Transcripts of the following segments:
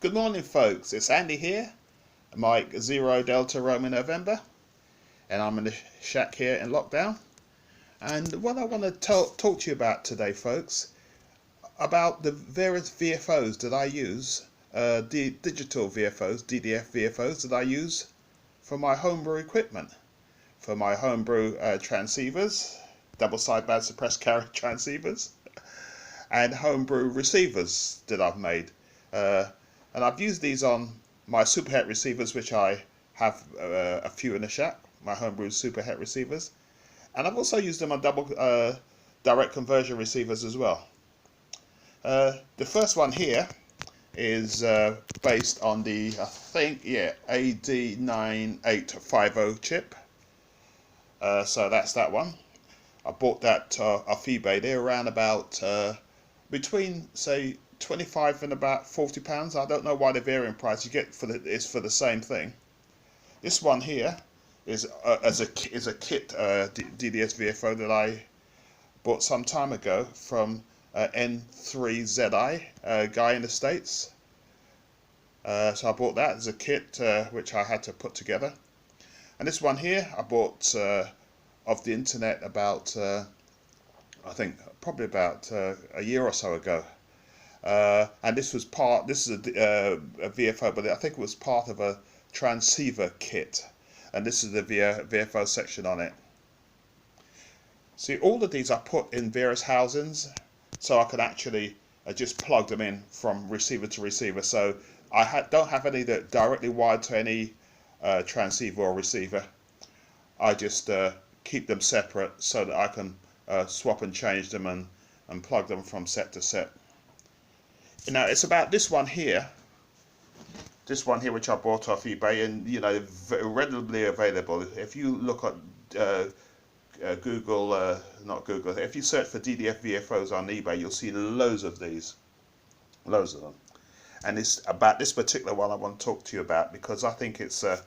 Good morning, folks. It's Andy here, Mike 0 Delta Roman November, and I'm in the shack here in lockdown. And what I want to talk to you about today, folks, about the various VFOs that I use, digital VFOs, DDS VFOs that I use for my homebrew equipment, for my homebrew transceivers, double sideband suppressed carrier transceivers, and homebrew receivers that I've made. And I've used these on my Superhet receivers, which I have a few in the shack, my homebrew Superhet receivers. And I've also used them on double direct conversion receivers as well. The first one here is based on the, I think, AD9850 chip. So that's that one. I bought that off eBay. They're around about between, say, 25 and about £40. I don't know why the varying price you get is for the same thing. This one here is a kit DDS VFO that I bought some time ago from N3ZI, a guy in the States. So I bought that as a kit which I had to put together. And this one here I bought off the internet about I think probably about a year or so ago. And this is a VFO, but I think it was part of a transceiver kit, and this is the VFO section on it. See, all of these I put in various housings so I could actually just plug them in from receiver to receiver, so I don't have any that directly wired to any transceiver or receiver. I just keep them separate so that I can swap and change them and plug them from set to set. Now it's about this one here which I bought off eBay, and you know, readily available. If you look at Google, not Google, if you search for DDS VFOs on eBay, you'll see loads of these, loads of them. And it's about this particular one I want to talk to you about because I think it's a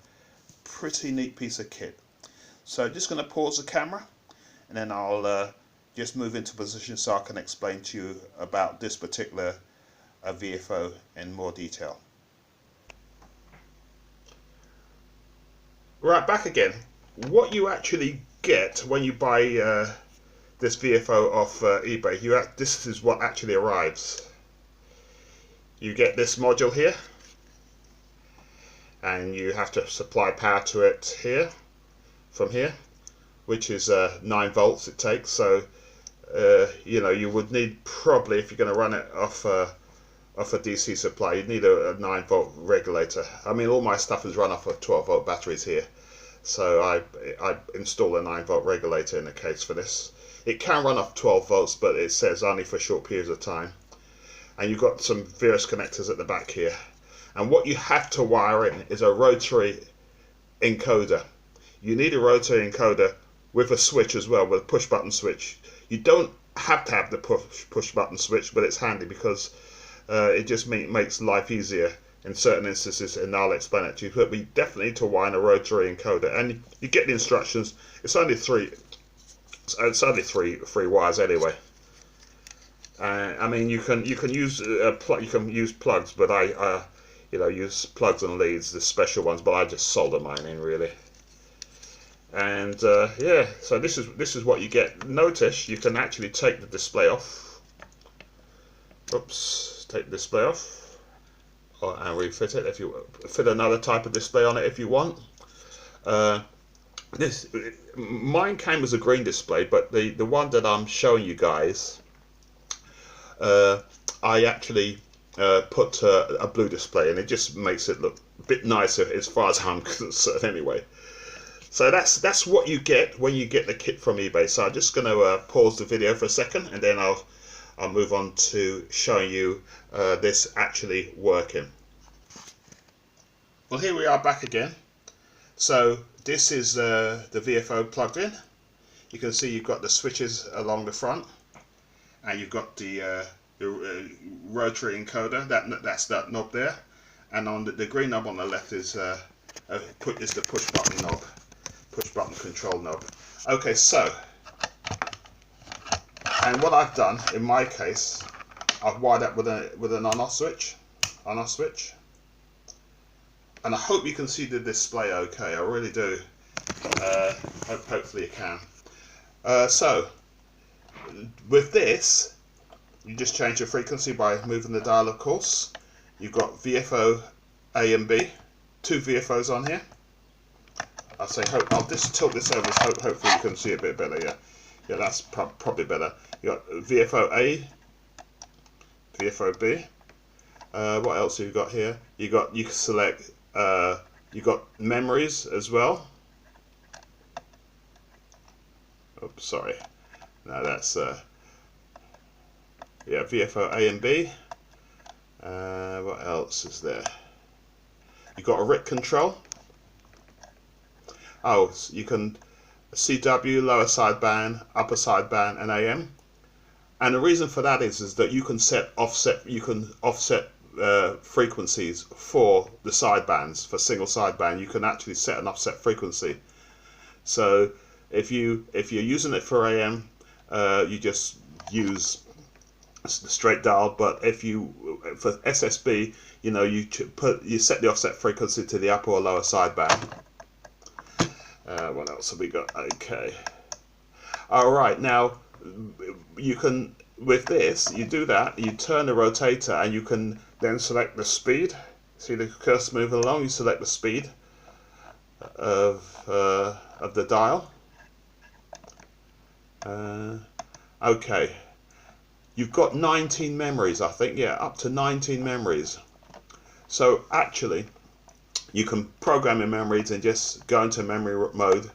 pretty neat piece of kit. So I'm just going to pause the camera and then I'll just move into position so I can explain to you about this particular VFO in more detail. Right, back again. What you actually get when you buy this VFO off eBay, this is what actually arrives. You get this module here, and you have to supply power to it here, from here, which is 9 volts it takes. So you know, you would need probably, if you're going to run it off a DC supply, you'd need a 9 volt regulator. I mean, all my stuff is run off of 12 volt batteries here, so I install a 9 volt regulator in the case for this. It can run off 12 volts, but it says only for short periods of time. And you've got some various connectors at the back here, and what you have to wire in is a rotary encoder. You need a rotary encoder with a switch as well, with a push button switch. You don't have to have the push button switch, but it's handy because it just makes life easier in certain instances, and I'll explain it to you. But we definitely need to wire a rotary encoder, and you get the instructions. It's only three wires anyway. I mean, you can use plugs, but I use plugs and leads, the special ones. But I just solder mine in really. And yeah, so this is what you get. Notice you can actually take the display off. Oops. Take the display off and refit it. If you fit another type of display on it if you want. Mine came as a green display, but the one that I'm showing you guys, I actually put a blue display, and it just makes it look a bit nicer as far as I'm concerned anyway. So that's what you get when you get the kit from eBay. So I'm just going to pause the video for a second, and then I'll move on to showing you this actually working. Well, here we are back again. So this is the VFO plugged in. You can see you've got the switches along the front, and you've got the rotary encoder. That's that knob there, and on the green knob on the left is the push button knob, push button control knob. Okay, so. And what I've done in my case, I've wired up with an on-off switch, and I hope you can see the display okay. I really do. Hopefully you can. So with this, you just change your frequency by moving the dial, of course. You've got VFO A and B, 2 VFOs on here. I'll just tilt this over so hopefully you can see it a bit better. Yeah, that's probably better. You got VFO A, VFO B. What else have you got here? You can select. You got memories as well. Oops, sorry. No, that's yeah, VFO A and B. What else is there? You got a RIC control. Oh, so you can CW, lower sideband, upper sideband, and AM. And the reason for that is that you can offset frequencies for the sidebands. For single sideband, you can actually set an offset frequency. So if you're using it for AM, you just use the straight dial. But if for SSB, you set the offset frequency to the upper or lower sideband. What else have we got? Okay. All right. Now you can, with this, you do that. You turn the rotator, and you can then select the speed. See the cursor moving along. You select the speed of the dial. Okay. You've got 19 memories, I think. Yeah, up to 19 memories. So actually, you can program your memories and just go into memory mode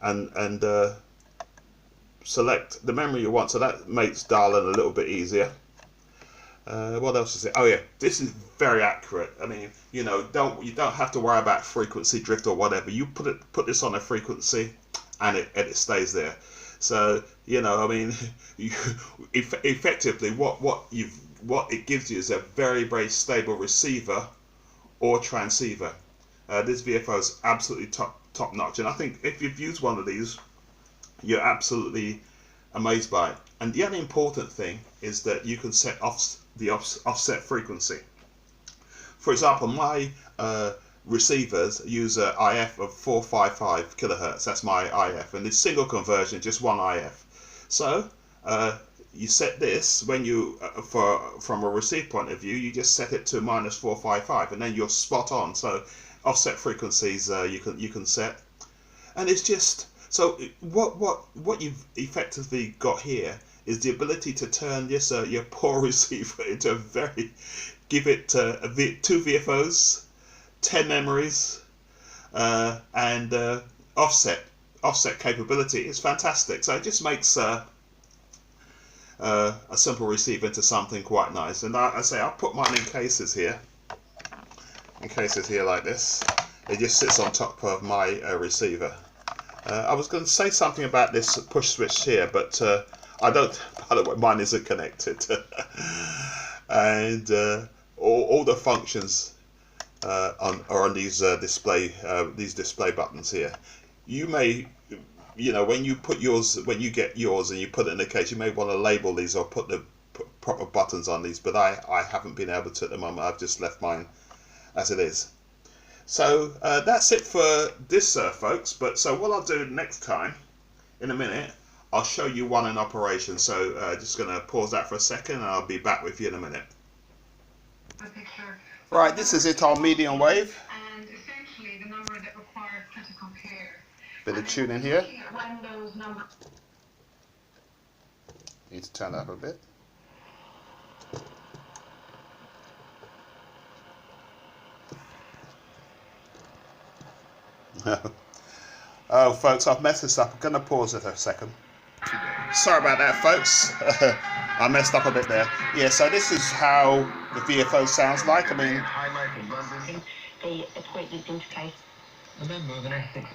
and select the memory you want. So that makes dialing a little bit easier. What else is it? Oh yeah, this is very accurate. I mean, you don't have to worry about frequency drift or whatever. You put this on a frequency, and it stays there. So I mean, effectively, what it gives you is a very, very stable receiver or transceiver. This VFO is absolutely top notch, and I think if you've used one of these, you're absolutely amazed by it. And the other important thing is that you can set the offset frequency. For example, my receivers use an IF of 455 kilohertz. That's my IF, and it's single conversion, just one IF. So you set this when you from a receive point of view, you just set it to -455, and then you're spot on. So offset frequencies you can set, and it's just so what you've effectively got here is the ability to turn this your poor receiver into give it 2 VFOs, 10 memories, and offset capability. It's fantastic. So it just makes a simple receiver into something quite nice. And I say I'll put mine in cases here like this. It just sits on top of my receiver. I was going to say something about this push switch here, but I don't. By the way, mine isn't connected, and all the functions are on these display buttons here. You may, when you get yours and you put it in the case, you may want to label these or put the proper buttons on these, but I haven't been able to at the moment. I've just left mine as it is. So that's it for this, folks. But so what I'll do next time, in a minute, I'll show you one in operation. So just going to pause that for a second, and I'll be back with you in a minute. Right, this is it on medium wave. And essentially the number that requires critical care. Bit of tuning here. Need to turn that up a bit. Oh, folks, I've messed this up. I'm going to pause it a second. Sorry about that, folks. I messed up a bit there. Yeah, so this is how the VFO sounds like. I mean, the equipment interface. And then moving S6.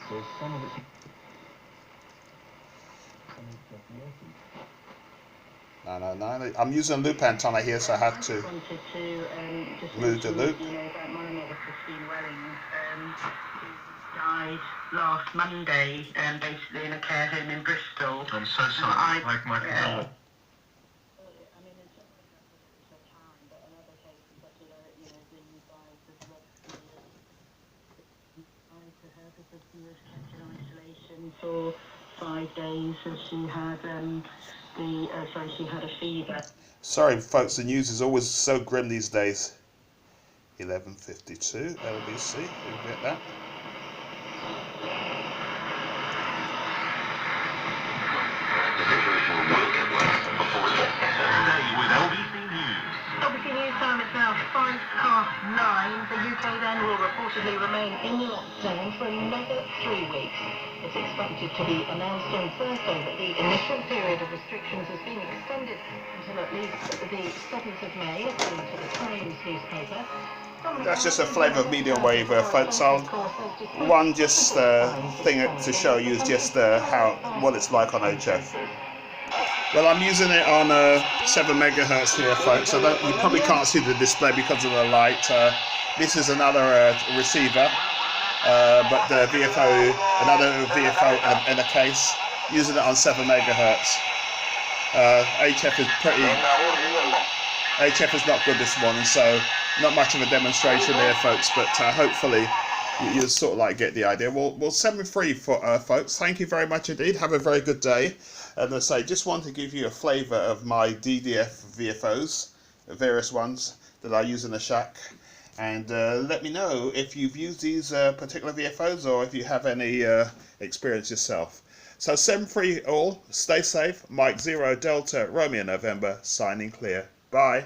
So some of it. No. I'm using a loop antenna here, so I have to move the loop. Died last Monday, basically in a care home in Bristol. I'm so sorry. Like my yeah. because she was kept in isolation for 5 days as she had she had a fever. Sorry folks, the news is always so grim these days. 11:52 LBC, you get that? LBC News time is now 9:05. The UK then will reportedly remain in lockdown for another 3 weeks. It's expected to be announced on Thursday that the initial period of restrictions has been extended until at least the 7th of May, according to the Times newspaper. That's just a flavour of medium wave, folks. One just thing to show you is just what it's like on HF. Well, I'm using it on 7 megahertz here, folks. So you probably can't see the display because of the light. This is another receiver, but the VFO, another VFO in a case, using it on 7 megahertz. HF is not good this morning, so not much of a demonstration there, folks. But hopefully you'll sort of like get the idea. Well, 7.3 for folks. Thank you very much indeed. Have a very good day. And as I say, just want to give you a flavour of my DDS VFOs, various ones that I use in the shack. And let me know if you've used these particular VFOs or if you have any experience yourself. So 7.3 all, stay safe. Mike 0 Delta Romeo November signing clear. Bye.